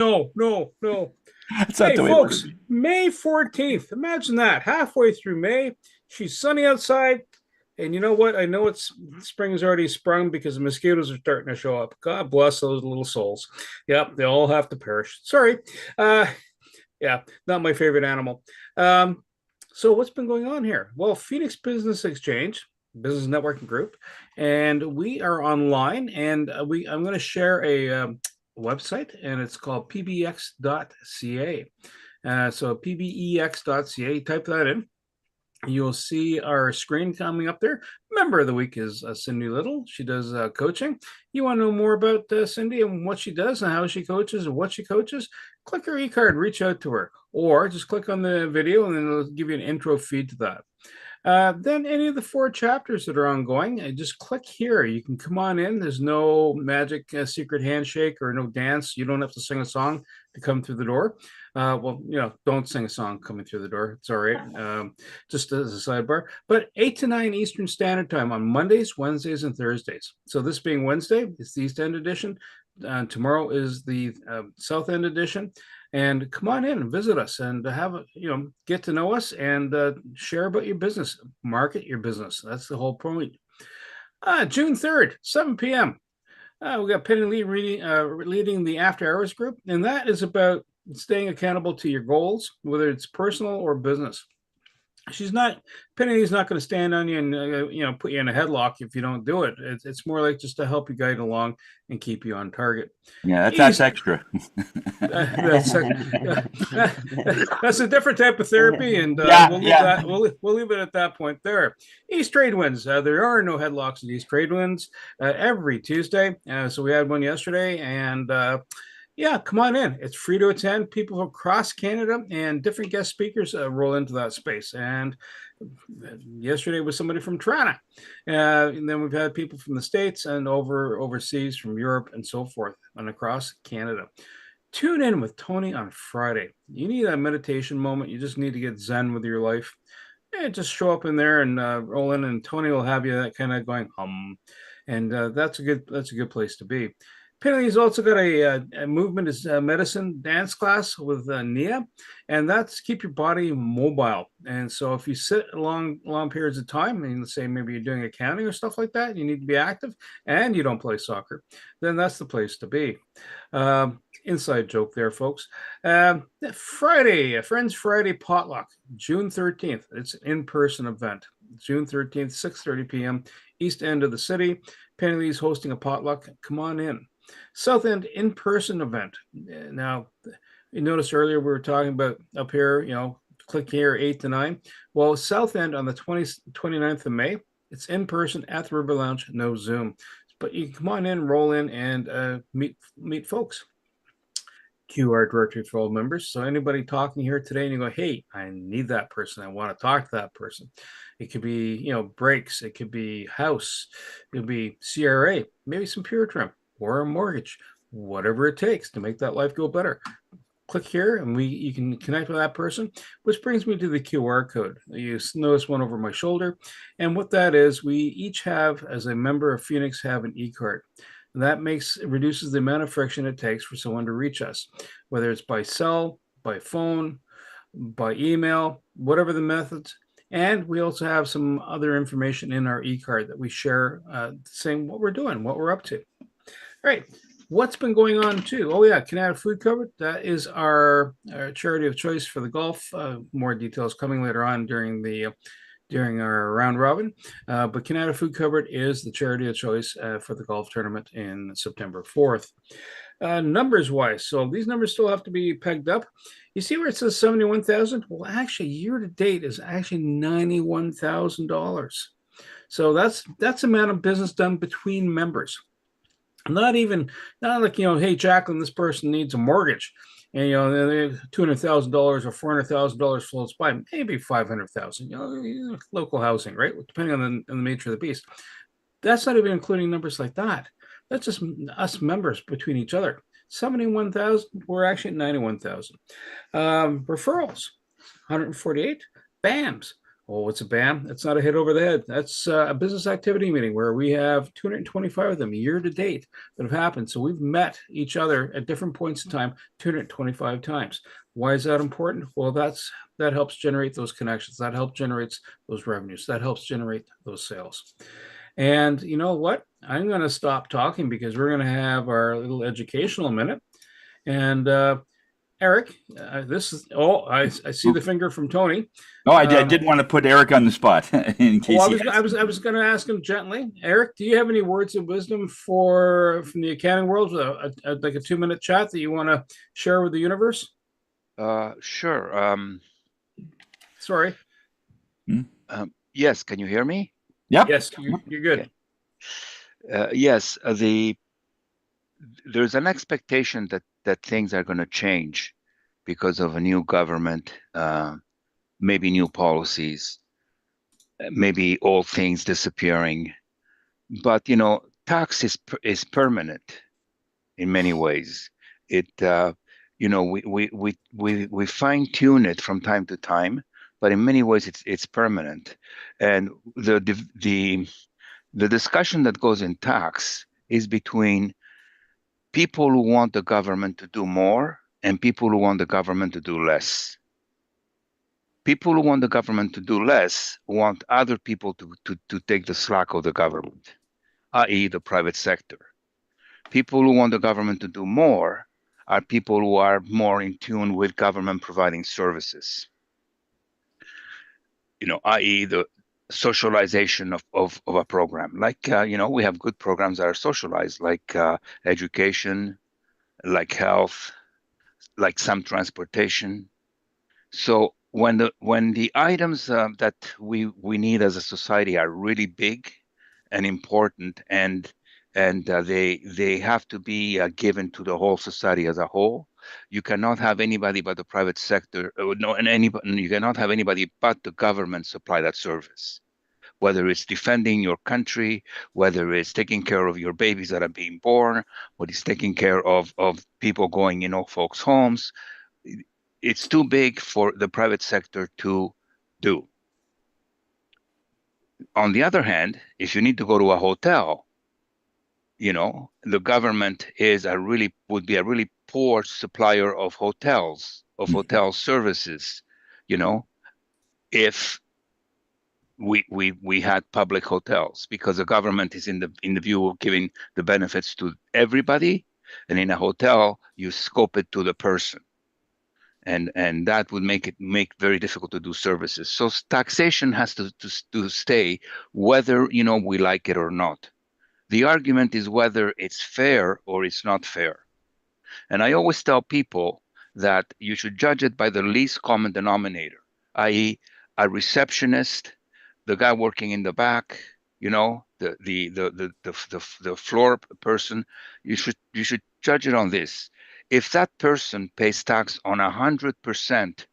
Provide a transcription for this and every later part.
No, no, no. That's not Hey, the way it folks, should be. May 14th. Imagine that. Halfway through May, she's sunny outside. And you know what? I know it's spring's already sprung because the mosquitoes are starting to show up. God bless those little souls. Yep, they all have to perish. Sorry. Uh, yeah, not my favorite animal. Um, so what's been going on here? Well, Phoenix Business Exchange, business networking group, and we are online, and I'm going to share a website, and it's called pbx.ca. So pbex.ca, type that in. You'll see our screen coming up there. Member of the week is Cindy Little. She does coaching. You want to know more about Cindy and what she does and how she coaches and what she coaches? Click her e-card, reach out to her, or just click on the video and then it'll give you an intro feed to that. Then any of the 4 chapters that are ongoing, just click here. You can come on in. There's no magic secret handshake or no dance. You don't have to sing a song to come through the door. Well, don't sing a song coming through the door. It's all right. Just as a sidebar. But 8 to 9 Eastern Standard Time on Mondays, Wednesdays, and Thursdays. So this being Wednesday, it's the East End edition. Tomorrow is the South End edition. And come on in and visit us and have get to know us and share about your business, market your business. That's the whole point. June 3rd, 7 p.m. We got Penny Lee leading the After Hours group, and that is about staying accountable to your goals, whether it's personal or business. Penny's not going to stand on you and put you in a headlock if you don't do it. It's more like just to help you guide along and keep you on target. Yeah, that's extra. That's that's a different type of therapy, and Yeah, we'll leave yeah. that. We'll leave it at that point there. East Trade Winds. There are no headlocks at East Trade Winds every Tuesday. So we had one yesterday, and yeah, come on in. It's free to attend. People from across Canada and different guest speakers roll into that space. And yesterday was somebody from Toronto. And then we've had people from the States and overseas from Europe and so forth and across Canada. Tune in with Tony on Friday. You need a meditation moment. You just need to get zen with your life. And just show up in there and roll in, and Tony will have you that kind of going and that's a good place to be. Penally's also got a movement is medicine dance class with Nia, and that's keep your body mobile. And so if you sit long periods of time, and let's say maybe you're doing accounting or stuff like that, you need to be active, and you don't play soccer, then that's the place to be. Inside joke there, folks. Friday, Friends Friday potluck, June 13th. It's an in-person event. June 13th, 6:30 p.m. East End of the city. Penally's hosting a potluck. Come on in. South End in-person event. Now, you noticed earlier we were talking about up here, click here 8 to 9. Well, South End on the 29th of May, it's in person at the River Lounge, no Zoom. But you can come on in, roll in, and meet folks. QR directory for all members. So anybody talking here today and you go, hey, I need that person. I want to talk to that person. It could be, breaks. It could be house. It could be CRA, maybe some pure trim or a mortgage, whatever it takes to make that life go better. Click here and you can connect with that person, which brings me to the QR code. You notice one over my shoulder. And what that is, we each have, as a member of Phoenix, have an e-card. And that reduces the amount of friction it takes for someone to reach us, whether it's by cell, by phone, by email, whatever the methods. And we also have some other information in our e-card that we share, saying what we're doing, what we're up to. All right. What's been going on too? Oh yeah, Canada Food Cupboard. That is our charity of choice for the golf. More details coming later on during our round robin. But Canada Food Cupboard is the charity of choice for the golf tournament in September 4th. Numbers wise, so these numbers still have to be pegged up. You see where it says 71,000? Well, actually, year to date is actually $91,000. So that's the amount of business done between members. Not like, hey, Jacqueline, this person needs a mortgage. And $200,000 or $400,000 floats by, maybe 500,000. Local housing, right? Depending on the nature of the beast. That's not even including numbers like that. That's just us members between each other. 71,000. We're actually at 91,000. Referrals, 148. BAMs, Oh, what's a BAM? That's not a hit over the head. That's a business activity meeting where we have 225 of them year to date that have happened. So we've met each other at different points in time 225 times. Why is that important? Well, that helps generate those connections. That helps generate those revenues. That helps generate those sales. And you know what? I'm going to stop talking because we're going to have our little educational minute. And Eric, this is, I see the finger from Tony. Oh, I did want to put Eric on the spot in Oh, case he has. I was going to ask him gently. Eric, do you have any words of wisdom for from the accounting world, like a 2 minute chat that you want to share with the universe? Sure. Sorry. Yes, can you hear me? Yep. Yes, you're good. Okay. Yes, there's an expectation that things are going to change because of a new government, maybe new policies, maybe old things disappearing. But tax is permanent in many ways. It we fine tune it from time to time, but in many ways it's permanent. And the discussion that goes in tax is between people who want the government to do more and people who want the government to do less. People who want the government to do less want other people to take the slack of the government, i.e., the private sector. People who want the government to do more are people who are more in tune with government providing services, i.e., the socialization of a program. Like, we have good programs that are socialized, like education, like health, like some transportation. So when the items that we need as a society are really big and important, and they have to be given to the whole society as a whole, you cannot have anybody but the private sector. No, and anybody you cannot have anybody but the government supply that service. Whether it's defending your country, whether it's taking care of your babies that are being born, whether it's taking care of people going in old folks' homes, it's too big for the private sector to do. On the other hand, if you need to go to a hotel, the government would be a really poor supplier of hotel services, if we had public hotels, because the government is in the view of giving the benefits to everybody, and in a hotel you scope it to the person. And that would make very difficult to do services. So taxation has to stay, whether we like it or not. The argument is whether it's fair or it's not fair. And I always tell people that you should judge it by the least common denominator, i.e., a receptionist, the guy working in the back, the floor person. You should judge it on this. If that person pays tax on 100%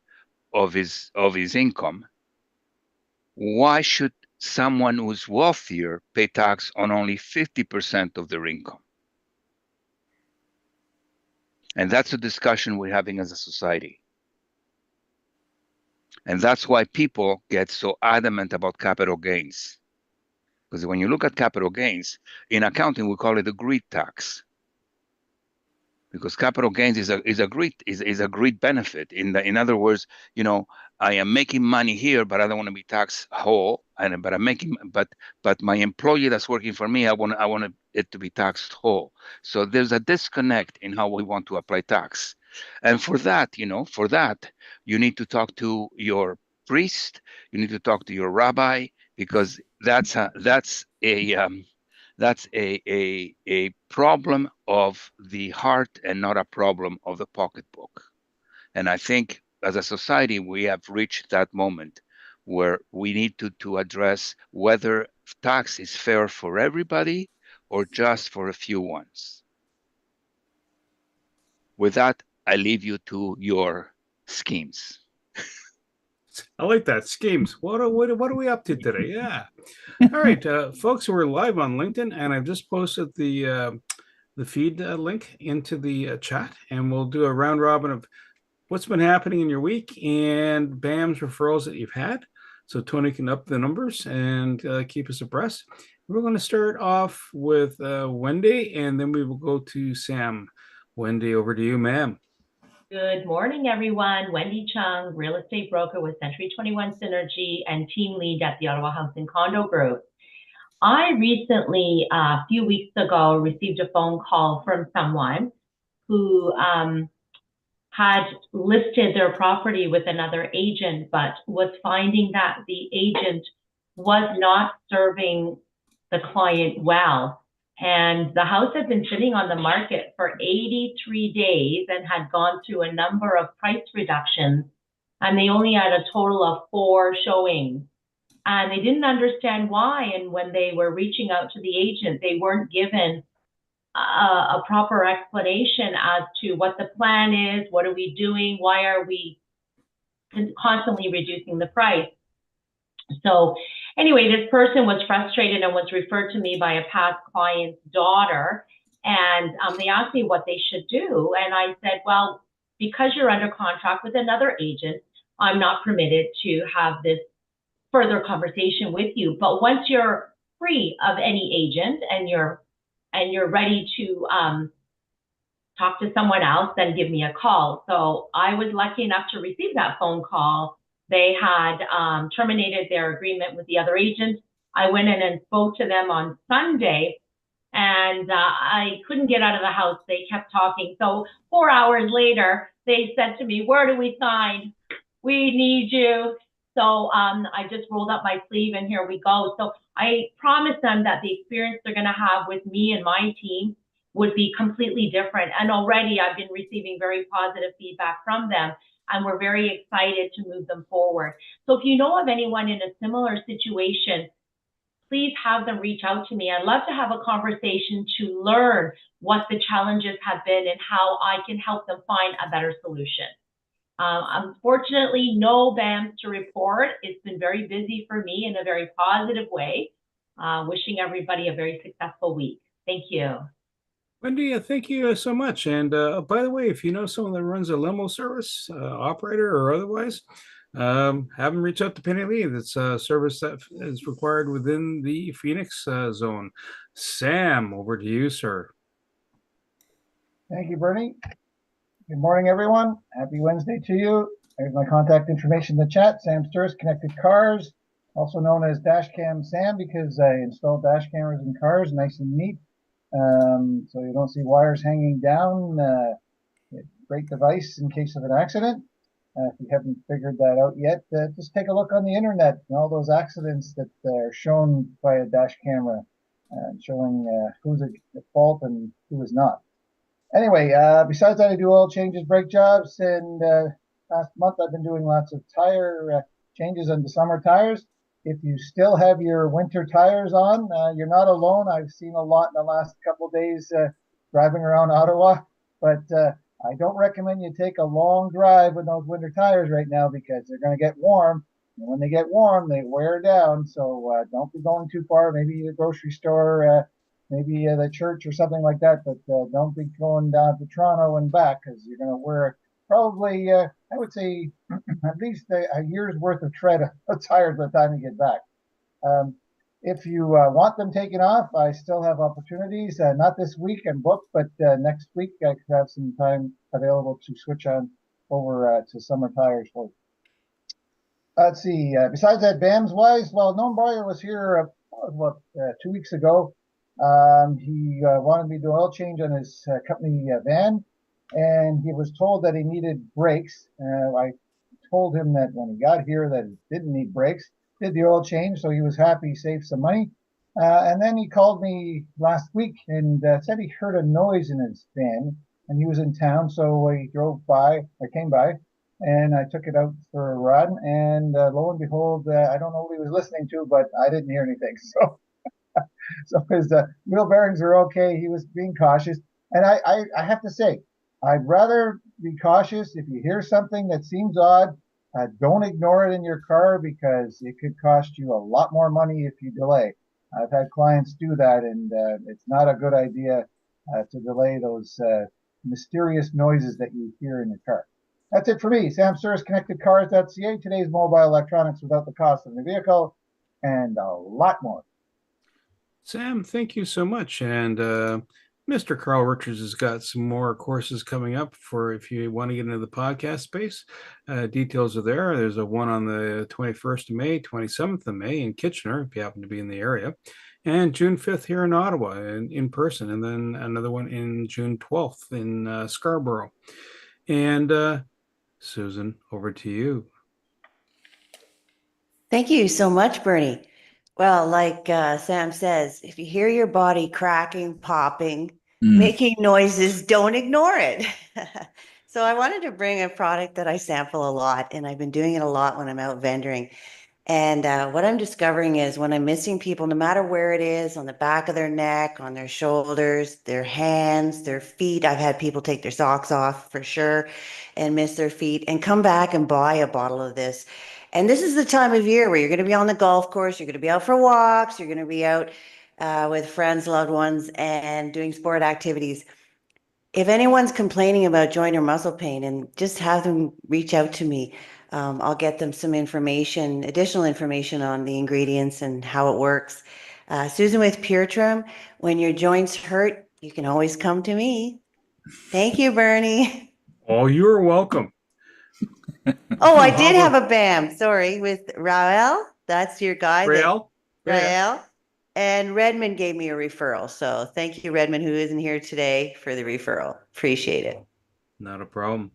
of his income, why should someone who's wealthier pay tax on only 50% of their income? And that's a discussion we're having as a society. And that's why people get so adamant about capital gains. Because when you look at capital gains, in accounting, we call it a greed tax. Because capital gains is a great benefit. In other words, I am making money here, but I don't want to be taxed whole. But my employee that's working for me, I want it to be taxed whole. So there's a disconnect in how we want to apply tax, and for that, you need to talk to your priest, you need to talk to your rabbi, because that's a problem of the heart and not a problem of the pocketbook. And I think as a society, we have reached that moment where we need to address whether tax is fair for everybody or just for a few ones. With that, I leave you to your schemes. I like that. Schemes. What are we up to today? Yeah. All right, folks, we're live on LinkedIn, and I've just posted the feed link into the chat, and we'll do a round robin of what's been happening in your week and BAM's referrals that you've had. so Tony can up the numbers and keep us abreast. We're going to start off with Wendy, and then we will go to Sam. Wendy, over to you, ma'am. Good morning, everyone. Wendy Chung, real estate broker with Century 21 Synergy and team lead at the Ottawa House and Condo Group. I recently, a few weeks ago, received a phone call from someone who had listed their property with another agent, but was finding that the agent was not serving the client well. And the house had been sitting on the market for 83 days and had gone through a number of price reductions, and they only had a total of 4 showings. And they didn't understand why. And when they were reaching out to the agent, they weren't given a proper explanation as to what the plan is, what are we doing, why are we constantly reducing the price. So anyway, this person was frustrated and was referred to me by a past client's daughter. And they asked me what they should do. And I said, well, because you're under contract with another agent, I'm not permitted to have this further conversation with you. But once you're free of any agent and you're ready to talk to someone else, then give me a call. So I was lucky enough to receive that phone call. They had terminated their agreement with the other agent. I went in and spoke to them on Sunday, and I couldn't get out of the house. They kept talking. So 4 hours later, they said to me, where do we sign? We need you. So I just rolled up my sleeve and here we go. So I promised them that the experience they're going to have with me and my team would be completely different. And already I've been receiving very positive feedback from them, and we're very excited to move them forward. So if you know of anyone in a similar situation, please have them reach out to me. I'd love to have a conversation to learn what the challenges have been and how I can help them find a better solution. Unfortunately, no BAMs to report. It's been very busy for me in a very positive way. Wishing everybody a very successful week. Thank you. Wendy, thank you so much. And by the way, if you know someone that runs a limo service, operator or otherwise, have them reach out to Penny Lee. That's a service that is required within the Phoenix zone. Sam, over to you, sir. Thank you, Bernie. Good morning, everyone. Happy Wednesday to you. There's my contact information in the chat. Sam Sturris, Connected Cars, also known as Dashcam Sam, because I installed dash cameras in cars, nice and neat. So you don't see wires hanging down. Great device in case of an accident. If you haven't figured that out yet, just take a look on the internet and all those accidents that are shown by a dash camera, showing who's at fault and who is not. Anyway, besides that, I do oil changes, brake jobs, and last month I've been doing lots of tire changes on the summer tires. If you still have your winter tires on, you're not alone. I've seen a lot in the last couple of days driving around Ottawa, but I don't recommend you take a long drive with those winter tires right now because they're going to get warm. And when they get warm, they wear down. So don't be going too far. Maybe the grocery store, maybe the church or something like that. But don't be going down to Toronto and back because you're going to wear probably, I would say, at least a year's worth of tread of tires by the time you get back. If you want them taken off, I still have opportunities. Not this week, I'm booked, but next week I could have some time available to switch on over to summer tires for you. Let's see. Besides that, BAMs wise, well, Noam Boyer was here 2 weeks ago. He wanted me to do oil change on his company van, and he was told that he needed brakes. I told him that when he got here that he didn't need brakes. Did the oil change, so he was happy, saved some money. And then he called me last week and said he heard a noise in his van, and he was in town, so he came by, and I took it out for a run, and lo and behold, I don't know what he was listening to, but I didn't hear anything. So his wheel bearings are okay. He was being cautious, and I have to say, I'd rather be cautious. If you hear something that seems odd, don't ignore it in your car because it could cost you a lot more money if you delay. I've had clients do that, and it's not a good idea to delay those mysterious noises that you hear in your car. That's it for me. Sam Sturz, ConnectedCars.ca. Today's mobile electronics without the cost of the vehicle, and a lot more. Sam, thank you so much. And Mr. Carl Richards has got some more courses coming up for if you want to get into the podcast space. Details are there. There's a one on the 21st of May, 27th of May in Kitchener, if you happen to be in the area, and June 5th here in Ottawa in person, and then another one in June 12th in Scarborough. And Susan, over to you. Thank you so much, Bernie. Well, like Sam says, if you hear your body cracking, popping, making noises, don't ignore it. So I wanted to bring a product that I sample a lot, and I've been doing it a lot when I'm out vendoring. And what I'm discovering is when I'm missing people, no matter where it is, on the back of their neck, on their shoulders, their hands, their feet. I've had people take their socks off for sure and miss their feet and come back and buy a bottle of this. And this is the time of year where you're going to be on the golf course, you're going to be out for walks, you're going to be out with friends, loved ones, and doing sport activities. If anyone's complaining about joint or muscle pain, and just have them reach out to me. I'll get them some information, additional information on the ingredients and how it works. Susan with Pure Trim, when your joints hurt, you can always come to me. Thank you, Bernie. Oh, you're welcome. Oh, I did have a BAM, sorry, with Rael. That's your guy. Rael? Rael. And Redmond gave me a referral. So thank you, Redmond, who isn't here today, for the referral. Appreciate it. Not a problem.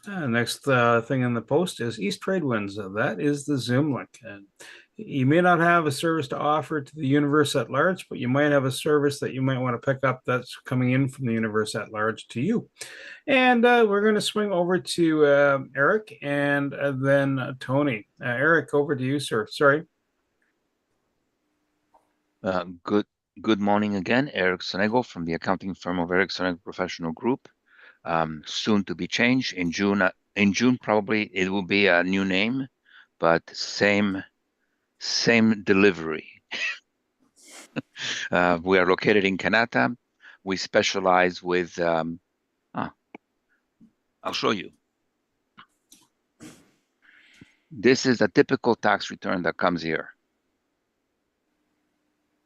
Next thing in the post is East Tradewinds. That is the Zoom link. And you may not have a service to offer to the universe at large, but you might have a service that you might want to pick up that's coming in from the universe at large to you. And we're going to swing over to Eric and then Tony. Eric, over to you, sir. Sorry. Good morning again. Eric Sonego from the accounting firm of Eric Sonego Professional Group. Soon to be changed in June. In June, probably it will be a new name, but same delivery. We are located in Canada. We specialize with. I'll show you. This is a typical tax return that comes here.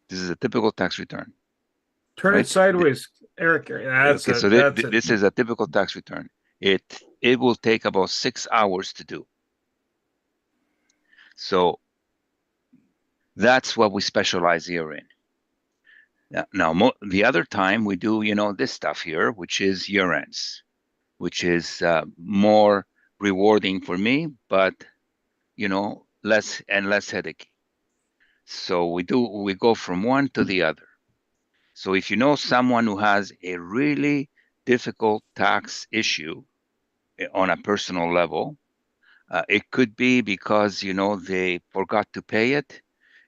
This is a typical tax return. Turn it sideways, Eric. This is a typical tax return. It will take about 6 hours to do. So that's what we specialize here in. Now the other time we do, this stuff here, which is year ends, which is more rewarding for me, but less and less headache. So we go from one to the other. So if you know someone who has a really difficult tax issue on a personal level, it could be because, they forgot to pay it.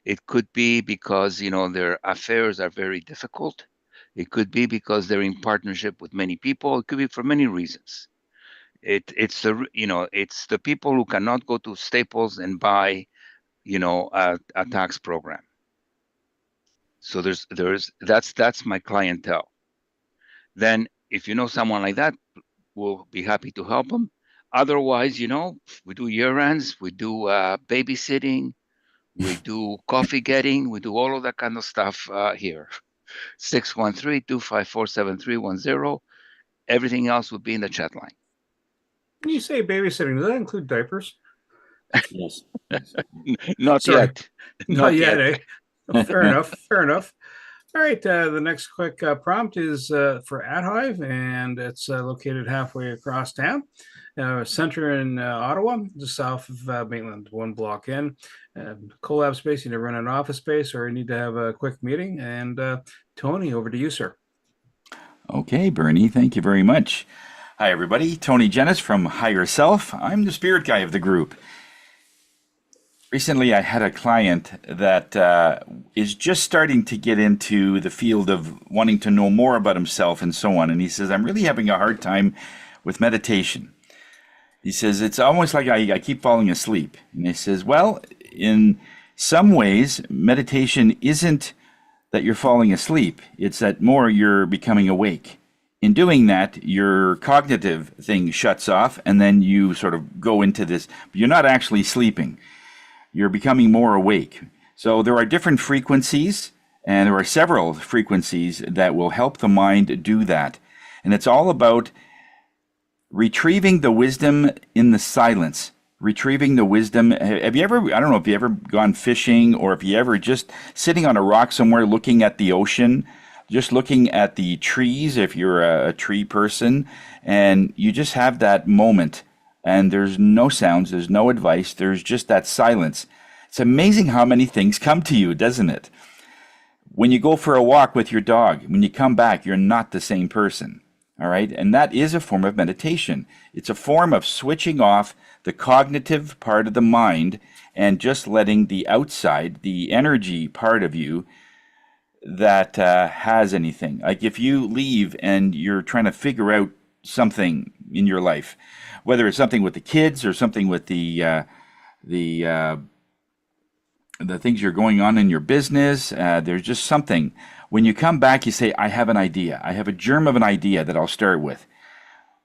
It could be because, their affairs are very difficult. It could be because they're in partnership with many people. It could be for many reasons. It's the people who cannot go to Staples and buy, a tax program. So that's my clientele. Then if you know someone like that, we'll be happy to help them. Otherwise, we do year ends, we do babysitting, we do coffee getting, we do all of that kind of stuff here. 613-254-7310. Everything else would be in the chat line. When you say babysitting, does that include diapers? Yes. Not yet. Not yet, eh? Fair enough. All right, the next quick prompt is for AdHive, and it's located halfway across town, center in Ottawa, just south of Maitland, one block in. Collab space, you never run an office space or you need to have a quick meeting. And Tony, over to you, sir. Okay, Bernie, thank you very much. Hi, everybody. Tony Jennis from Higher Self. I'm the spirit guy of the group. Recently, I had a client that is just starting to get into the field of wanting to know more about himself and so on. And he says, I'm really having a hard time with meditation. He says, it's almost like I keep falling asleep. And he says, well, in some ways, meditation isn't that you're falling asleep. It's that more you're becoming awake. in doing that, your cognitive thing shuts off, and then you sort of go into this. You're not actually sleeping. You're becoming more awake. So there are different frequencies, and there are several frequencies that will help the mind do that. And it's all about retrieving the wisdom in the silence. Retrieving the wisdom. Have you ever, I don't know if you ever gone fishing, or if you ever just sitting on a rock somewhere looking at the ocean, just looking at the trees, if you're a tree person, and you just have that moment, and there's no sounds, there's no advice, there's just that silence. It's amazing how many things come to you, doesn't it? When you go for a walk with your dog, when you come back, you're not the same person. All right? And that is a form of meditation. It's a form of switching off the cognitive part of the mind and just letting the outside, the energy part of you, that has anything. Like if you leave and you're trying to figure out something in your life, whether it's something with the kids or something with the things you're going on in your business, there's just something. When you come back, you say, I have an idea. I have a germ of an idea that I'll start with.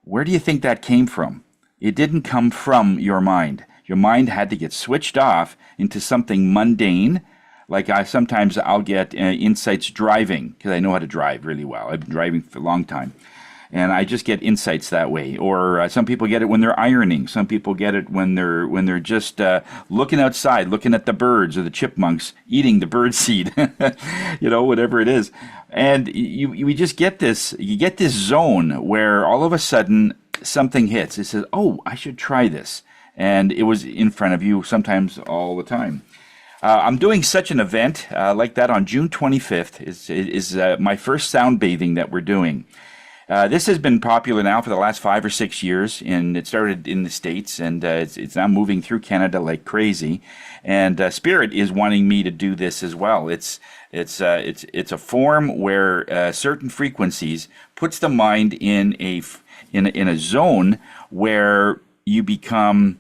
Where do you think that came from? It didn't come from your mind. Your mind had to get switched off into something mundane. Like I'll get insights driving, because I know how to drive really well. I've been driving for a long time. And I just get insights that way. Or some people get it when they're ironing. Some people get it when they're just looking outside, looking at the birds or the chipmunks eating the bird seed, whatever it is. And we just get this. You get this zone where all of a sudden something hits. It says, "Oh, I should try this," and it was in front of you sometimes all the time. I'm doing such an event like that on June 25th. Is my first sound bathing that we're doing. This has been popular now for the last 5 or 6 years, and it started in the States, and it's now moving through Canada like crazy. And Spirit is wanting me to do this as well. It's a form where certain frequencies puts the mind in a zone where you become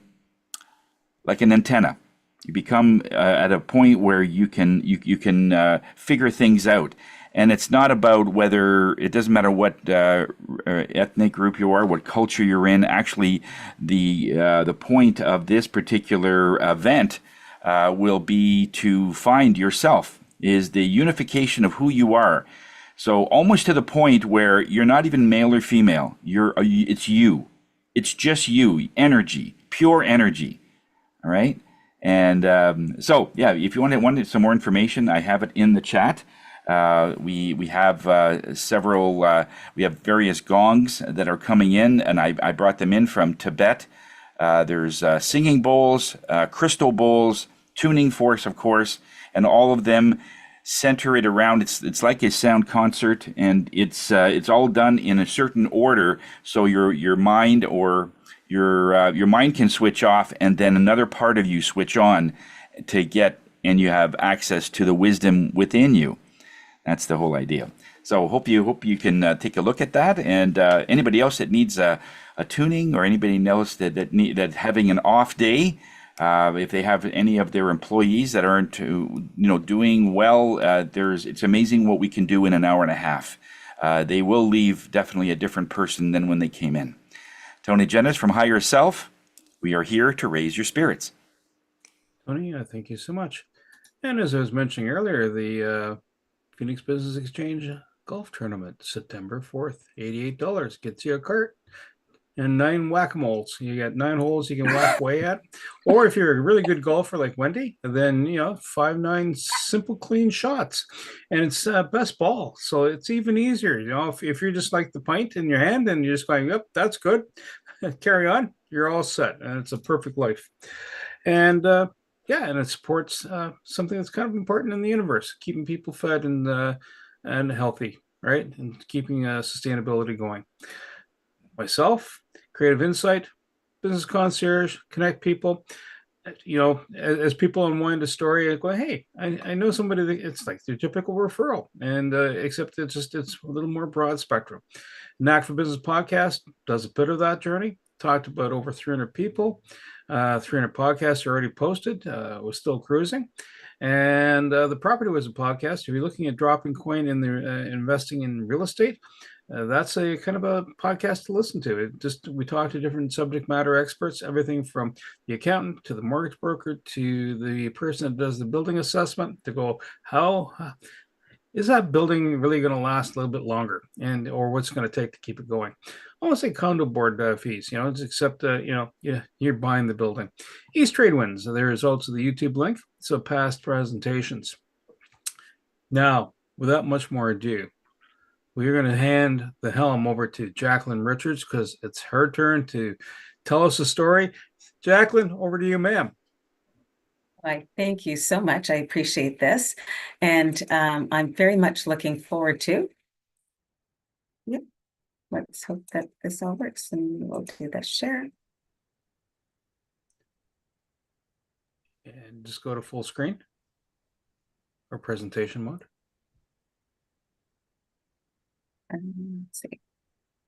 like an antenna. You become at a point where you can figure things out. And it's not about it doesn't matter what ethnic group you are, what culture you're in. Actually, the point of this particular event will be to find yourself, is the unification of who you are. So almost to the point where you're not even male or female. It's you. It's just you. Energy, pure energy. All right. And so, yeah, if you wanted some more information, I have it in the chat. We have several. We have various gongs that are coming in, and I brought them in from Tibet. There's singing bowls, crystal bowls, tuning forks, of course, and all of them center it around. It's like a sound concert, and it's all done in a certain order, so your mind or your mind can switch off, and then another part of you switch on and you have access to the wisdom within you. That's the whole idea. So hope you can take a look at that. And anybody else that needs a tuning, or anybody else that having an off day, if they have any of their employees that aren't doing well, it's amazing what we can do in an hour and a half. They will leave definitely a different person than when they came in. Tony Jennis from Higher Self. We are here to raise your spirits. Tony, thank you so much. And as I was mentioning earlier, the Phoenix Business Exchange golf tournament, September 4th, $88. Gets you a cart and 9 whack-a-moles. You got 9 holes you can whack away at. Or if you're a really good golfer like Wendy, then 5-9 simple, clean shots. And it's best ball. So it's even easier. If you're just like the pint in your hand and you're just going, yep, that's good. Carry on. You're all set. And it's a perfect life. And and it supports something that's kind of important in the universe, keeping people fed and healthy, right? And keeping sustainability going. Myself, Creative Insight, Business Concierge, connect people. As people unwind a story, I go, hey, I know somebody that it's like their typical referral, and except it's a little more broad spectrum. Knack for Business podcast does a bit of that journey. Talked about over 300 people. 300 podcasts are already posted. We're still cruising. And the Property Wizard podcast, if you're looking at dropping coin in the investing in real estate, that's a kind of a podcast to listen to. We talk to different subject matter experts, everything from the accountant to the mortgage broker to the person that does the building assessment, to go, how is that building really going to last a little bit longer, and or what's going to take to keep it going. I want to say condo board fees, except you're buying the building. East Trade Winds, there is also the YouTube link, so past presentations. Now, without much more ado, we're going to hand the helm over to Jacqueline Richards, because it's her turn to tell us a story. Jacqueline, over to you, ma'am. Why, thank you so much. I appreciate this. And I'm very much looking forward to. Yep. Let's hope that this all works, and we'll do the share. And just go to full screen or presentation mode. Let's see.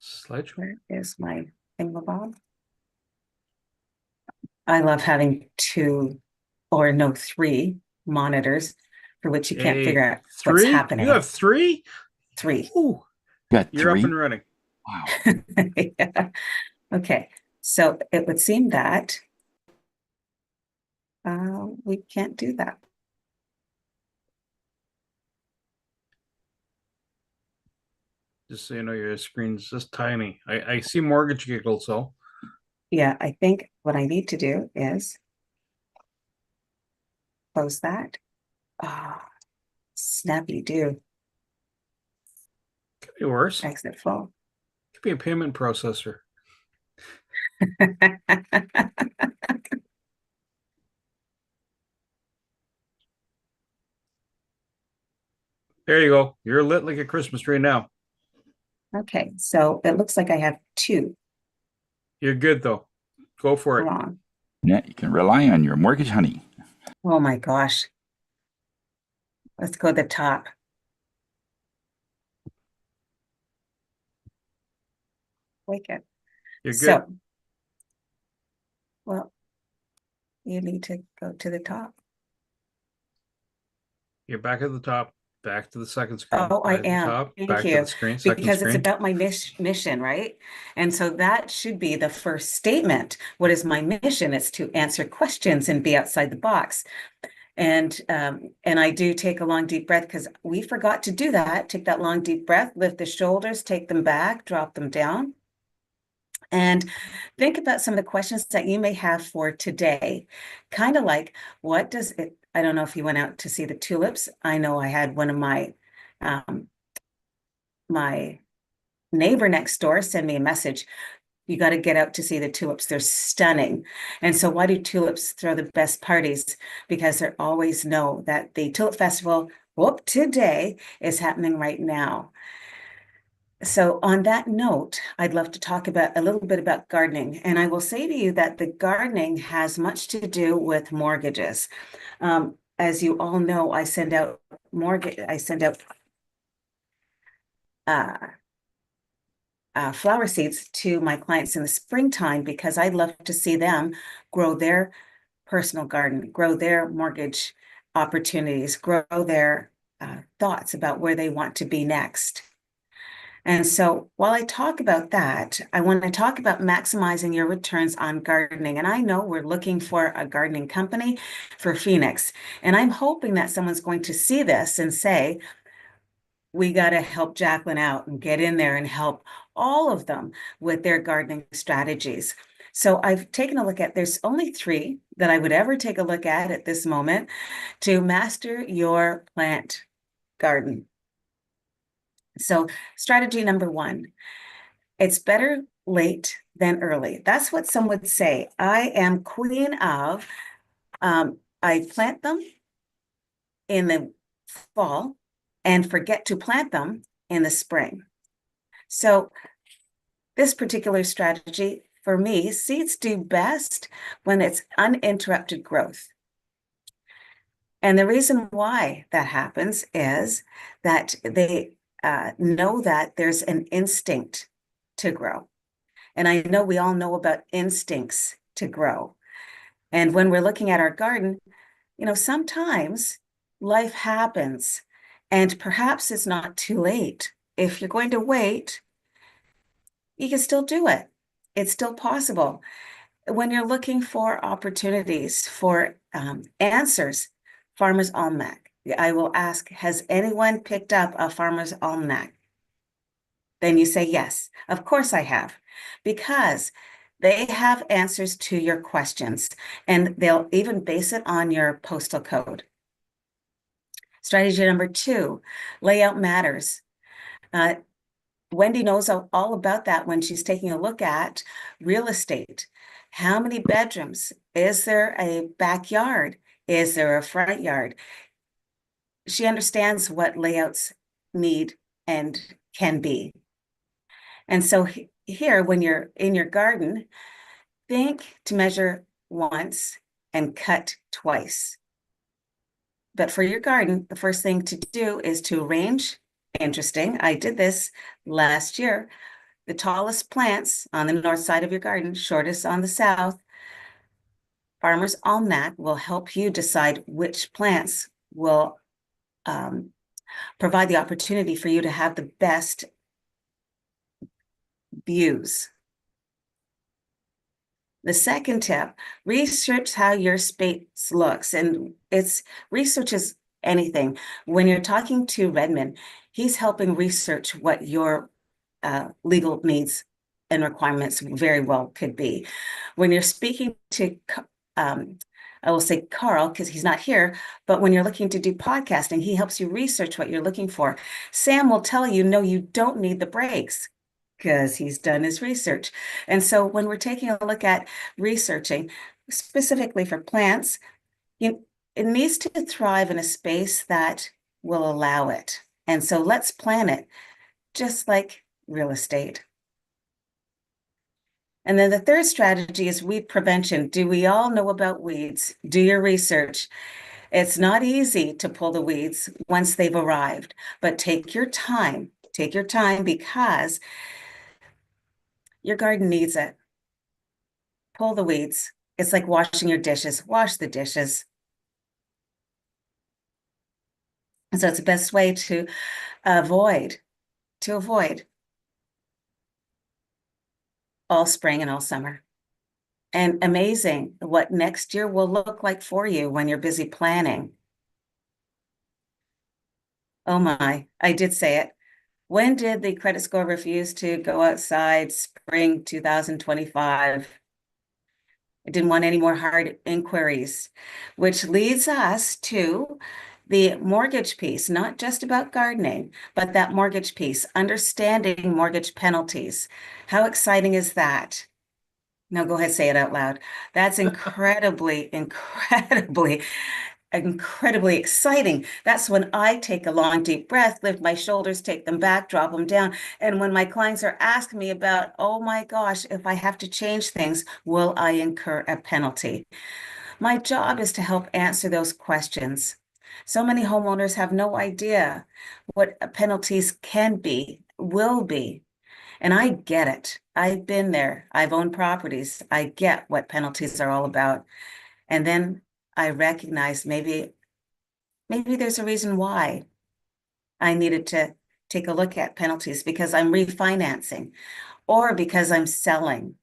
Slideshow. Where is my thingamabob? I love having 2 or no 3 monitors for which you can't figure out what's happening. You have 3? 3. Ooh, you're up and running. Wow. Yeah. Okay, so it would seem that we can't do that. Just so you know, your screen's just tiny. I see mortgage giggles, so. Yeah, I think what I need to do is close that. Snappy do. Could be worse. Exit full. Could be a payment processor. There you go. You're lit like a Christmas tree now. Okay, so it looks like I have 2. You're good though. Go for it. Wrong. Yeah, you can rely on your mortgage honey. Oh my gosh. Let's go to the top. Wake it. You're good. So, well, you need to go to the top. You're back at the top. Back to the second screen. Oh, I Back to the am. top, Thank back you. to the screen. Second Because screen. it's about my mission, right? And so that should be the first statement. What is my mission? It's to answer questions and be outside the box. And I do take a long, deep breath, because we forgot to do that. Take that long, deep breath, lift the shoulders, take them back, drop them down. And think about some of the questions that you may have for today. Kind of like, what does it, I don't know if you went out to see the tulips. I know I had one of my my neighbor next door send me a message. You got to get out to see the tulips. They're stunning. And so why do tulips throw the best parties? Because they always know that the Tulip Festival, today is happening right now. So on that note, I'd love to talk about a little bit about gardening. And I will say to you that the gardening has much to do with mortgages. As you all know, I send out flower seeds to my clients in the springtime, because I love to see them grow their personal garden, grow their mortgage opportunities, grow their thoughts about where they want to be next. And so while I talk about that, I want to talk about maximizing your returns on gardening. And I know we're looking for a gardening company for Phoenix. And I'm hoping that someone's going to see this and say, we got to help Jacqueline out and get in there and help all of them with their gardening strategies. So I've taken a look at, there's only 3 that I would ever take a look at this moment to master your plant garden. So strategy number 1, it's better late than early. That's what some would say. I am queen of, I plant them in the fall and forget to plant them in the spring. So this particular strategy, for me, seeds do best when it's uninterrupted growth. And the reason why that happens is that they know that there's an instinct to grow. And I know we all know about instincts to grow. And when we're looking at our garden, sometimes life happens, and perhaps it's not too late. If you're going to wait, you can still do it. It's still possible. When you're looking for opportunities, for answers, Farmer's Almanac, I will ask, has anyone picked up a Farmer's Almanac? Then you say, yes, of course I have, because they have answers to your questions, and they'll even base it on your postal code. Strategy number 2, layout matters. Wendy knows all about that when she's taking a look at real estate. How many bedrooms? Is there a backyard? Is there a front yard? She understands what layouts need and can be. And so here, when you're in your garden, think to measure once and cut twice. But for your garden, the first thing to do is to arrange. Interesting. I did this last year. The tallest plants on the north side of your garden, shortest on the south. Farmer's Almanac will help you decide which plants will provide the opportunity for you to have the best views. The second tip, research how your space looks. And research is anything. When you're talking to Redmond, he's helping research what your legal needs and requirements very well could be. When you're speaking to, I will say Carl, because he's not here, but when you're looking to do podcasting, he helps you research what you're looking for. Sam will tell you, no, you don't need the breaks, because he's done his research. And so when we're taking a look at researching, specifically for plants, it needs to thrive in a space that will allow it. And so let's plan it, just like real estate. And then the third strategy is weed prevention. Do we all know about weeds? Do your research. It's not easy to pull the weeds once they've arrived, but take your time. Take your time, because your garden needs it. Pull the weeds. It's like washing your dishes. Wash the dishes. And so it's the best way to avoid all spring and all summer. And amazing what next year will look like for you when you're busy planning. Oh my, I did say it. When did the credit score refuse to go outside? Spring 2025. I didn't want any more hard inquiries, which leads us to the mortgage piece, not just about gardening, but that mortgage piece, understanding mortgage penalties. How exciting is that? No, go ahead, say it out loud. That's incredibly exciting. That's when I take a long, deep breath, lift my shoulders, take them back, drop them down. And when my clients are asking me about, oh my gosh, if I have to change things, will I incur a penalty? My job is to help answer those questions. So many homeowners have no idea what penalties can be, will be. And I get it. I've been there. I've owned properties. I get what penalties are all about. And then I recognize maybe there's a reason why I needed to take a look at penalties, because I'm refinancing, or because I'm selling,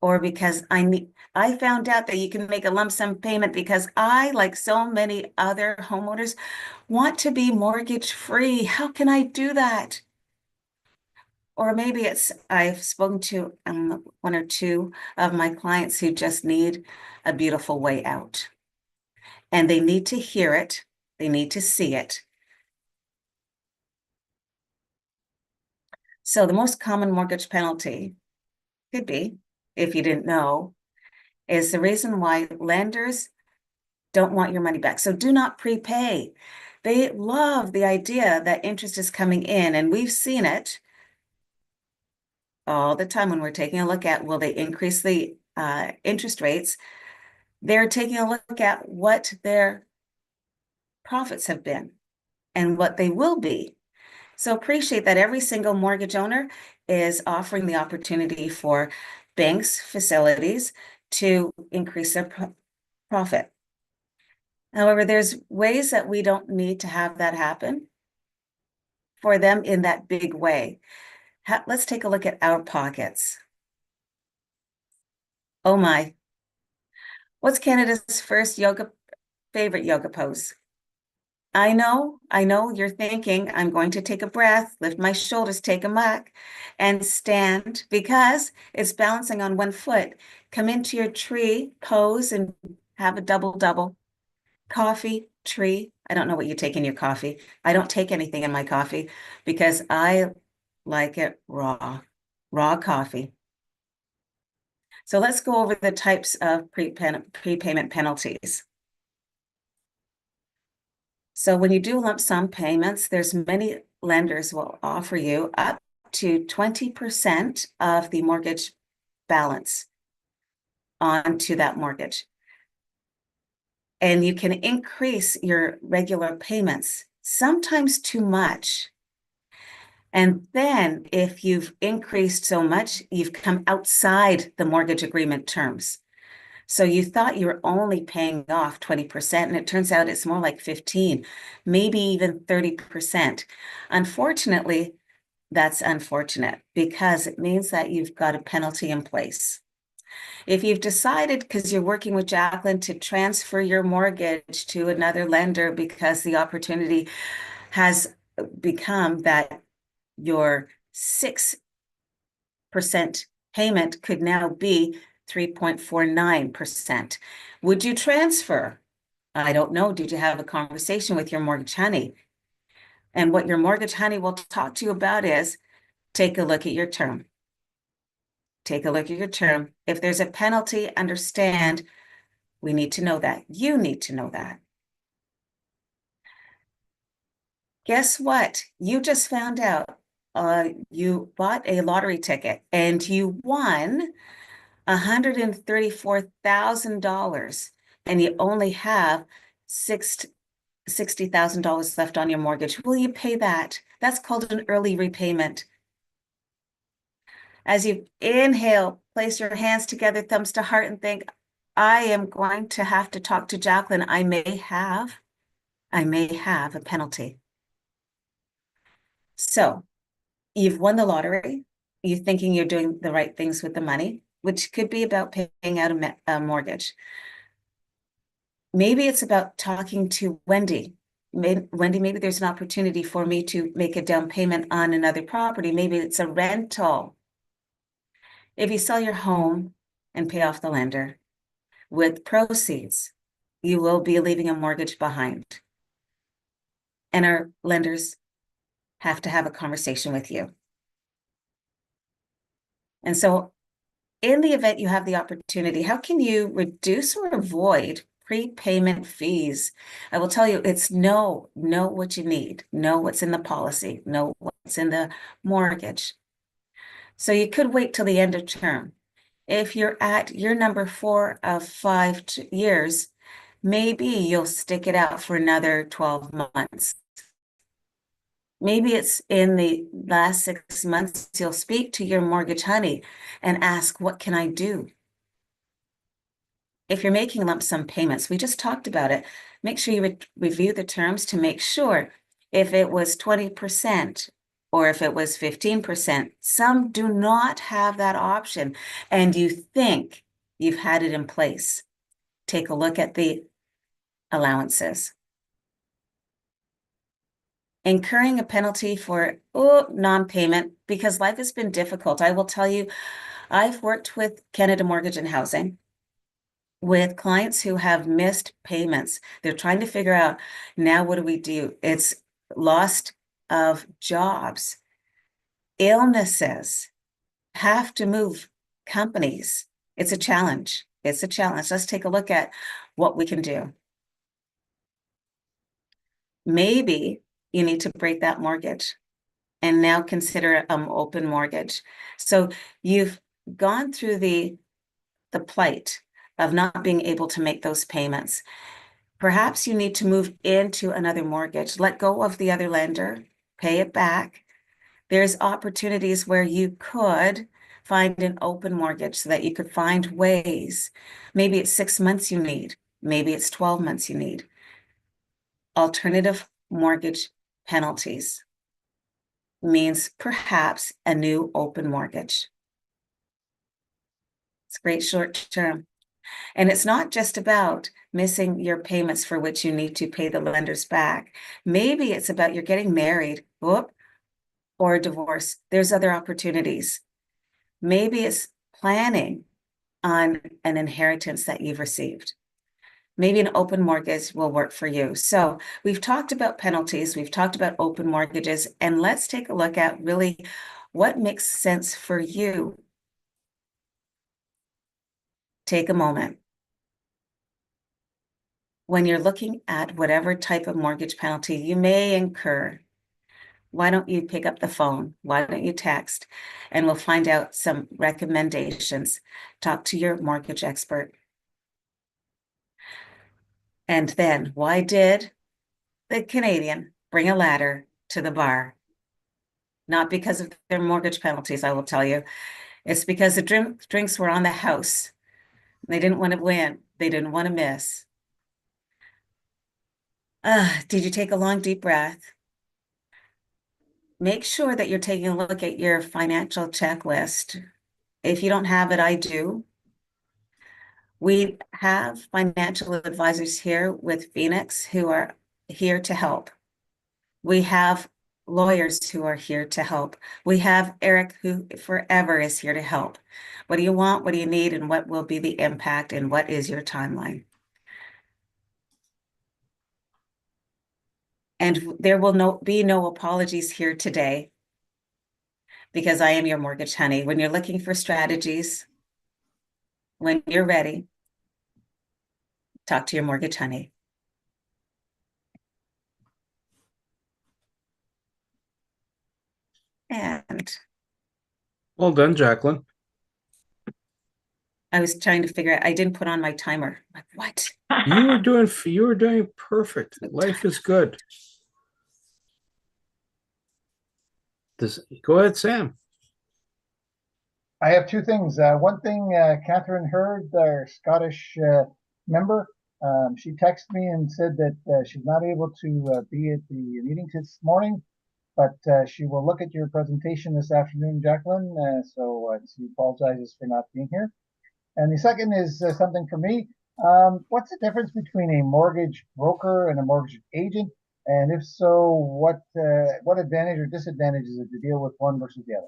or because I found out that you can make a lump sum payment, because I, like so many other homeowners, want to be mortgage free. How can I do that? Or maybe I've spoken to one or two of my clients who just need a beautiful way out. And they need to hear it. They need to see it. So the most common mortgage penalty could be, if you didn't know, is the reason why lenders don't want your money back. So do not prepay. They love the idea that interest is coming in, and we've seen it all the time when we're taking a look at, will they increase the interest rates? They're taking a look at what their profits have been and what they will be. So appreciate that every single mortgage owner is offering the opportunity for banks, facilities to increase their profit. However, there's ways that we don't need to have that happen for them in that big way. let's take a look at our pockets. Oh my. What's Canada's first favorite yoga pose? I know, you're thinking, I'm going to take a breath, lift my shoulders, take a muck, and stand because it's balancing on one foot. Come into your tree pose and have a double. Coffee, tree. I don't know what you take in your coffee. I don't take anything in my coffee because I like it raw coffee. So let's go over the types of prepayment penalties. So when you do lump sum payments, there's many lenders will offer you up to 20% of the mortgage balance onto that mortgage. And you can increase your regular payments, sometimes too much. And then if you've increased so much, you've come outside the mortgage agreement terms. So you thought you were only paying off 20%, and it turns out it's more like 15, maybe even 30%. Unfortunately, that's unfortunate because it means that you've got a penalty in place. If you've decided, because you're working with Jacqueline, to transfer your mortgage to another lender because the opportunity has become that your 6% payment could now be 3.49%. Would you transfer? I don't know. Did you have a conversation with your mortgage honey? And what your mortgage honey will talk to you about is take a look at your term. Take a look at your term. If there's a penalty, understand we need to know that. You need to know that. Guess what? You just found out you bought a lottery ticket and you won $134,000 and you only have $60,000 left on your mortgage. Will you pay that? That's called an early repayment. As you inhale, place your hands together, thumbs to heart, and think, I am going to have to talk to Jacqueline. I may have a penalty. So you've won the lottery. You're thinking you're doing the right things with the money, which could be about paying out a mortgage. Maybe it's about talking to Wendy. Wendy, maybe there's an opportunity for me to make a down payment on another property. Maybe it's a rental. If you sell your home and pay off the lender with proceeds, you will be leaving a mortgage behind. And our lenders have to have a conversation with you. And so in the event you have the opportunity, how can you reduce or avoid prepayment fees? I will tell you, it's know what you need, know what's in the policy, know what's in the mortgage. So you could wait till the end of term. If you're at year number 4 of 5 years, maybe you'll stick it out for another 12 months. Maybe it's in the last 6 months, you'll speak to your mortgage honey and ask, what can I do? If you're making lump sum payments, we just talked about it. Make sure you review the terms to make sure if it was 20% or if it was 15%. Some do not have that option, and you think you've had it in place. Take a look at the allowances. Incurring a penalty for non-payment because life has been difficult. I will tell you, I've worked with Canada Mortgage and Housing with clients who have missed payments. They're trying to figure out, now what do we do? It's loss of jobs, illnesses, have to move companies. It's a challenge. It's a challenge. Let's take a look at what we can do. Maybe you need to break that mortgage and now consider open mortgage. So you've gone through the plight of not being able to make those payments. Perhaps you need to move into another mortgage, let go of the other lender, pay it back. There's opportunities where you could find an open mortgage so that you could find ways. Maybe it's 6 months you need. Maybe it's 12 months you need. Alternative mortgage penalties. means perhaps a new open mortgage. It's great short term. And it's not just about missing your payments for which you need to pay the lenders back. Maybe it's about you're getting married, whoop, or a divorce. There's other opportunities. Maybe it's planning on an inheritance that you've received. Maybe an open mortgage will work for you. So we've talked about penalties, we've talked about open mortgages, and let's take a look at really what makes sense for you. Take a moment. When you're looking at whatever type of mortgage penalty you may incur, why don't you pick up the phone? Why don't you text? And we'll find out some recommendations. Talk to your mortgage expert. And then, why did the Canadian bring a ladder to the bar? Not because of their mortgage penalties, I will tell you. It's because the drinks were on the house. They didn't want to win. They didn't want to miss. Did you take a long, deep breath? Make sure that you're taking a look at your financial checklist. If you don't have it, I do. We have financial advisors here with Phoenix who are here to help. We have lawyers who are here to help. We have Eric, who forever is here to help. What do you want? What do you need? And what will be the impact? And what is your timeline? And there will be no apologies here today, because I am your mortgage honey. When you're looking for strategies, when you're ready, talk to your mortgage honey. And Well done, Jacqueline. I was trying to figure out, I didn't put on my timer. Like, what? You were doing perfect. Life is good. Go ahead, Sam. I have two things. One thing, Catherine Hurd, our Scottish member, she texted me and said that she's not able to be at the meeting this morning, but she will look at your presentation this afternoon, Jacqueline. So she apologizes for not being here. And the second is something for me. What's the difference between a mortgage broker and a mortgage agent? And if so, what advantage or disadvantage is it to deal with one versus the other?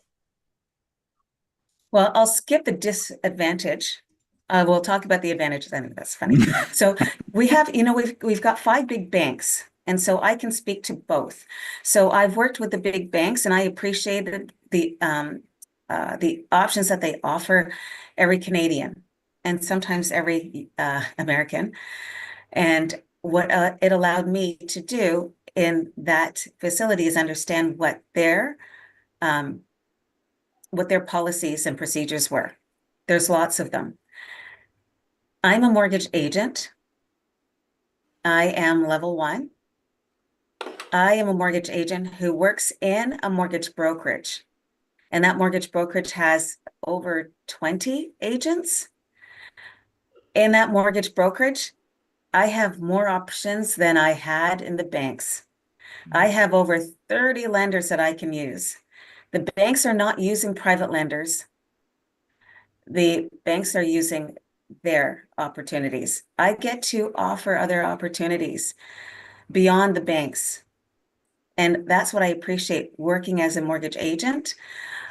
Well, I'll skip the disadvantage. We'll talk about the advantage then. That's funny. So we have, we've got 5 big banks, and so I can speak to both. So I've worked with the big banks, and I appreciate the options that they offer every Canadian and sometimes every American. And what it allowed me to do in that facility is understand what their policies and procedures were. There's lots of them. I'm a mortgage agent. I am level 1. I am a mortgage agent who works in a mortgage brokerage. And that mortgage brokerage has over 20 agents. In that mortgage brokerage, I have more options than I had in the banks. I have over 30 lenders that I can use. The banks are not using private lenders. The banks are using their opportunities. I get to offer other opportunities beyond the banks. And that's what I appreciate working as a mortgage agent.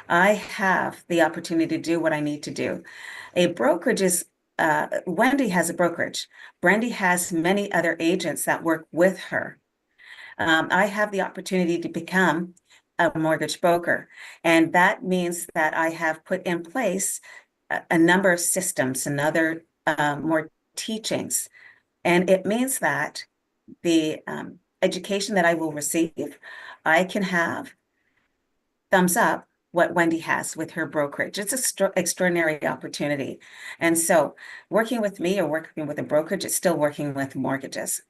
I have the opportunity to do what I need to do. A brokerage is, Wendy has a brokerage. Brandy has many other agents that work with her. I have the opportunity to become a mortgage broker. And that means that I have put in place a number of systems and other more teachings. And it means that the education that I will receive, I can have thumbs up what Wendy has with her brokerage. It's an extraordinary opportunity. And so working with me or working with a brokerage, it's still working with mortgages.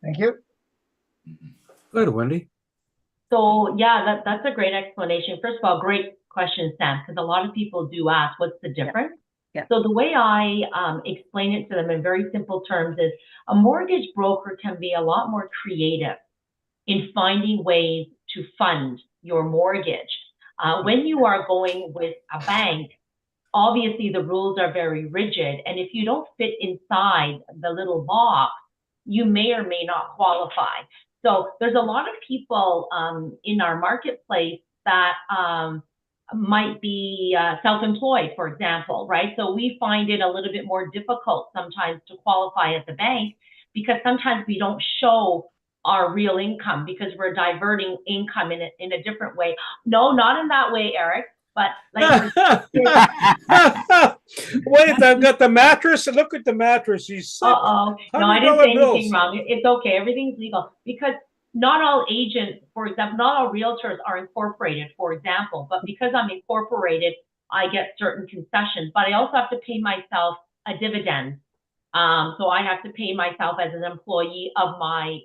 Thank you. Good, Wendy. So yeah, that's a great explanation. First of all, great question, Sam, because a lot of people do ask, what's the difference? Yeah. So the way I explain it to them in very simple terms is a mortgage broker can be a lot more creative in finding ways to fund your mortgage. When you are going with a bank, obviously the rules are very rigid, and if you don't fit inside the little box, you may or may not qualify. So there's a lot of people in our marketplace that might be self-employed, for example, right? So we find it a little bit more difficult sometimes to qualify at the bank because sometimes we don't show our real income because we're diverting income in a different way. No, not in that way, Eric. But like, wait, I've got the mattress. Look at the mattress. He's sick. no, I didn't say anything wrong. It's okay. Everything's legal because not all agents, for example, not all realtors are incorporated, for example. But because I'm incorporated, I get certain concessions. But I also have to pay myself a dividend. So I have to pay myself as an employee of my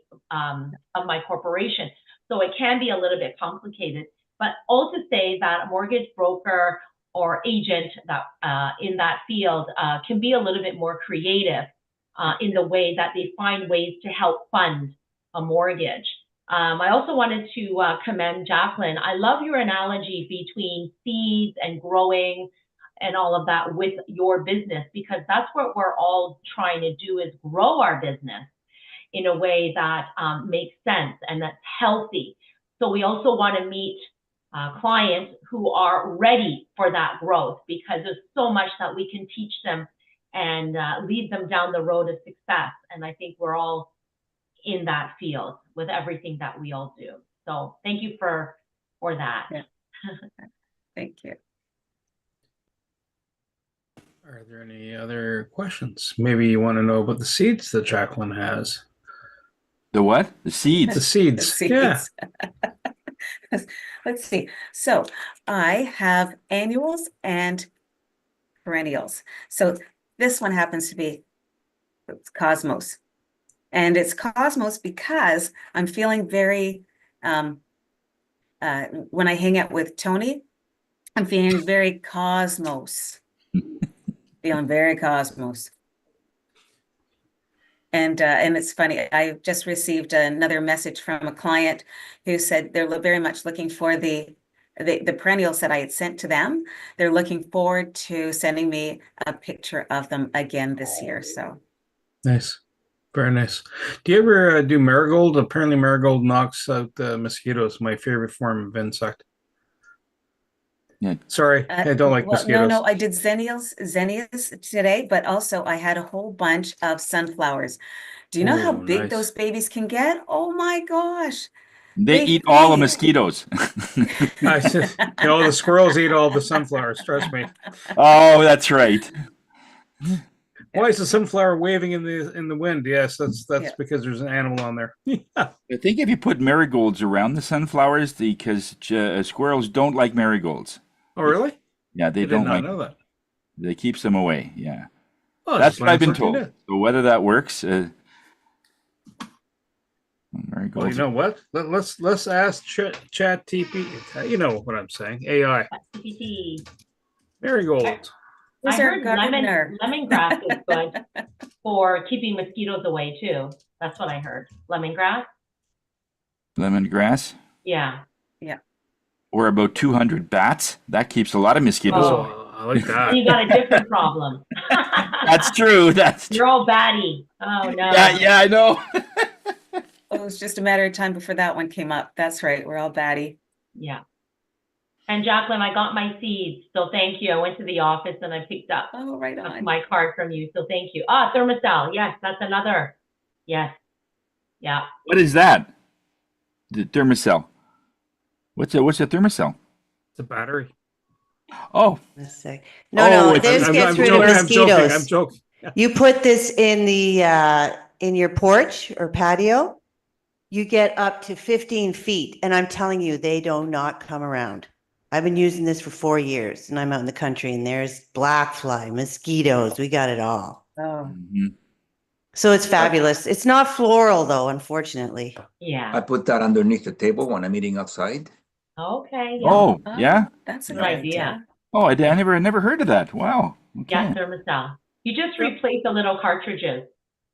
corporation. So it can be a little bit complicated. But also say that a mortgage broker or agent that in that field can be a little bit more creative in the way that they find ways to help fund a mortgage. I also wanted to commend Jacqueline. I love your analogy between seeds and growing and all of that with your business, because that's what we're all trying to do, is grow our business in a way that makes sense and that's healthy. So we also want to meet clients who are ready for that growth, because there's so much that we can teach them and lead them down the road of success. And I think we're all in that field with everything that we all do. So thank you for that. Yeah. Thank you. Are there any other questions? Maybe you want to know about the seeds that Jacqueline has. The what? The seeds. The seeds. The seeds. Yeah. Let's see. So I have annuals and perennials. So this one happens to be Cosmos. And it's Cosmos because I'm feeling very, when I hang out with Tony, I'm feeling very Cosmos. Feeling very Cosmos. And it's funny, I just received another message from a client who said they're very much looking for the perennials that I had sent to them. They're looking forward to sending me a picture of them again this year. So nice. Very nice. Do you ever do marigold? Apparently marigold knocks out mosquitoes, my favorite form of insect. Yeah. Sorry, I don't like mosquitoes. No, I did zinnias today, but also I had a whole bunch of sunflowers. Do you know how big nice. those babies can get? Oh my gosh. They eat all the mosquitoes. The squirrels eat all the sunflowers, trust me. Oh, that's right. Why is the sunflower waving in the wind? Yes, that's because there's an animal on there. I think if you put marigolds around the sunflowers, because squirrels don't like marigolds. Oh, really? Yeah, they don't like. I know that. They keeps them away. Yeah, well, that's what I've been told. So whether that works, marigolds. Well, you know what? Let's ask Chat TP. You know what I'm saying? AI. Marigold. I heard lemongrass is good for keeping mosquitoes away too. That's what I heard. Lemongrass. Lemongrass. Yeah. Or about 200 bats. That keeps a lot of mosquitoes away. I like that. You got a different problem. That's true. You're all batty. Oh no. Yeah, I know. It was just a matter of time before that one came up. That's right. We're all batty. Yeah. And Jacqueline, I got my seeds, so thank you. I went to the office and I picked up right on. my card from you, so thank you. Thermocell. Yes, that's another. Yes. Yeah. What is that? The thermocell. What's a thermocell? It's a battery. Oh. No, this gets rid of mosquitoes. I'm joking. You put this in in your porch or patio, you get up to 15 feet, and I'm telling you, they do not come around. I've been using this for 4 years, and I'm out in the country, and there's black fly, mosquitoes. We got it all. Oh. Mm-hmm. So it's fabulous. It's not floral, though, unfortunately. Yeah. I put that underneath the table when I'm eating outside. Okay. Yeah. Oh, yeah. That's a good idea. Oh, I never heard of that. Wow. Okay. Yeah, thermocell. You just replace the little cartridges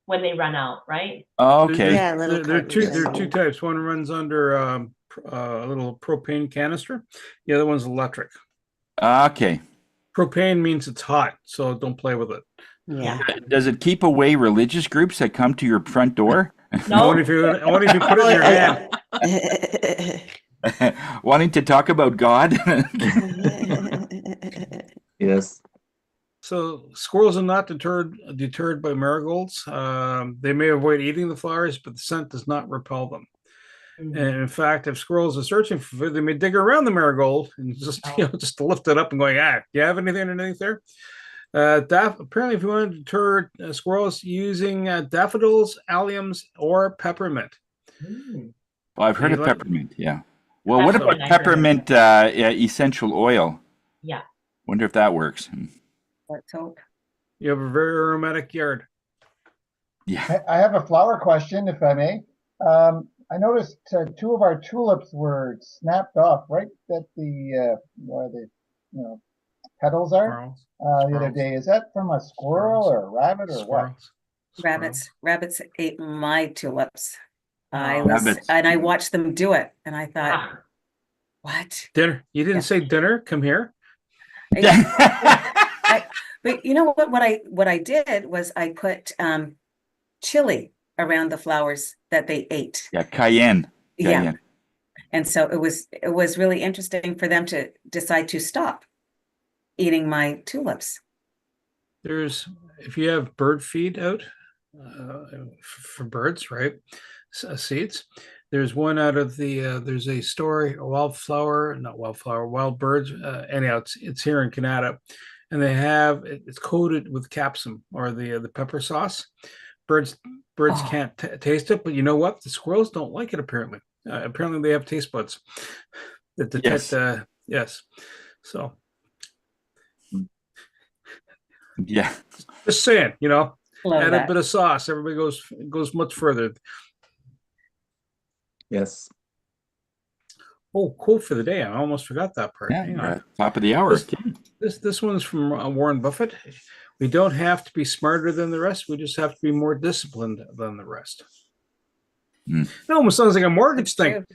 when they run out, right? Okay. Yeah, little There are cartons. two types. One runs under a little propane canister. The other one's electric. Okay. Propane means it's hot, so don't play with it. Yeah. Does it keep away religious groups that come to your front door? No, Only if you put it in your hand. Wanting to talk about God? Yes. So squirrels are not deterred by marigolds. They may avoid eating the flowers, but the scent does not repel them. And in fact, if squirrels are searching for food, they may dig around the marigold and just just to lift it up and going, do you have anything underneath there? Apparently, if you want to deter squirrels, using daffodils, alliums, or peppermint. Well, I've heard You of like- peppermint, yeah. Well, what about Peppermint, I heard. peppermint essential oil? yeah. Wonder if that works. Let's hope. You have a very aromatic yard. Yeah. I have a flower question, if I may. I noticed two of our tulips were snapped off right at the where the petals are the other day. Is that from a squirrel or a rabbit or what? Rabbits ate my tulips. I Rabbits. watched them do it, and I thought, Ah, what? Dinner. You didn't Yeah. say dinner. Come here. But you know what? What I did was I put chili around the flowers that they ate. Yeah, cayenne. Yeah. And so it was really interesting for them to decide to stop eating my tulips. If you have bird feed out for birds, right? Seeds. There's one out of there's a story, wild birds. Anyhow, it's here in Canada, and they have it's coated with capsum or the pepper sauce. Birds can't taste it, but you know what? The squirrels don't like it. Apparently, they have taste buds that detect. Yes, so Yeah. just saying, Love add that. a bit of sauce. Everybody goes much further. Yes. Oh, quote for the day. I almost forgot that part. Yeah, Hang on. top of the hour. This one's from Warren Buffett. We don't have to be smarter than the rest. We just have to be more disciplined than the rest. It almost sounds like a mortgage thing.